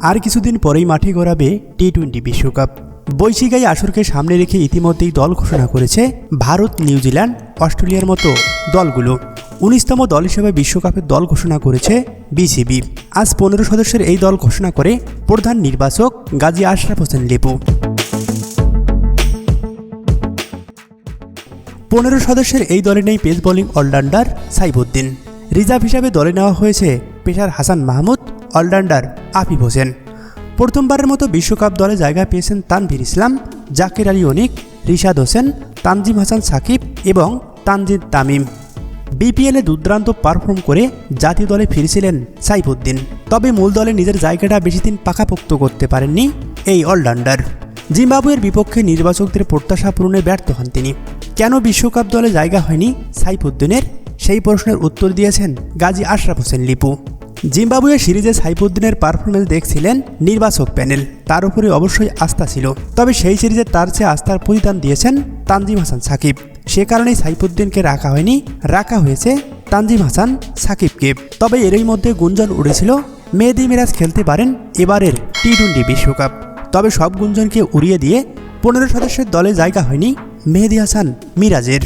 আর কিছুদিন পরেই মাঠে গড়াবে টি-20 বিশ্বকাপ। বৈশিকাই আসরকে সামনে রেখে ইতিমধ্যেই দল ঘোষণা করেছে ভারত, নিউজিল্যান্ড, অস্ট্রেলিয়ার মতো দলগুলো। 19তম দল হিসেবে বিশ্বকাপের দল ঘোষণা করেছে বিসিবি। আজ 15 সদস্যের এই দল ঘোষণা করে প্রধান নির্বাচক গাজী আশরাফ হোসেন লিপু। 15 সদস্যের এই দলে নেই pace bowling allrounder Saifuddin. Reserve হিসাবে দলে নেওয়া হয়েছে পেসার হাসান মাহমুদ, অলরাউন্ডার আফিফ হোসেন। প্রথমবারের মতো বিশ্বকাপ দলে জায়গা পেয়েছেন তানভীর ইসলাম, জাকির আলী অনিক, রিশাদ হোসেন, তানজিম হাসান সাকিব এবং তানজিদ তামিম। বিপিএলে দুর্দান্ত পারফর্ম করে জাতীয় দলে ফিরেছিলেন সাইফুদ্দিন। তবে মূল দলে নিজের জায়গাটা বেশিদিন পাকাপোক্ত করতে পারেননি এই অলরাউন্ডার। জিম্বাবুয়ের বিপক্ষে নির্বাচকদের প্রত্যাশা পূরণে ব্যর্থ হন তিনি। কেন বিশ্বকাপ দলে জায়গা হয়নি সাইফুদ্দিনের, সেই প্রশ্নের উত্তর দিয়েছেন গাজী আশরাফ হোসেন লিপু। জিম্বাবুয়ে সিরিজে সাইফুদ্দিনের পারফরমেন্স দেখছিলেন নির্বাচক প্যানেল, তার উপরে অবশ্যই আস্থা ছিল। তবে সেই সিরিজে তার চেয়ে আস্থার প্রতিদান দিয়েছেন তানজিম হাসান সাকিব। সে কারণেই সাইফুদ্দিনকে রাখা হয়নি, রাখা হয়েছে তানজিম হাসান সাকিবকে। তবে এরই মধ্যে গুঞ্জন উড়েছিল মেহেদী মিরাজ খেলতে পারেন এবারের টি-20 বিশ্বকাপ। তবে সব গুঞ্জনকে উড়িয়ে দিয়ে 15 সদস্যের দলে জায়গা হয়নি মেহেদী হাসান মিরাজের।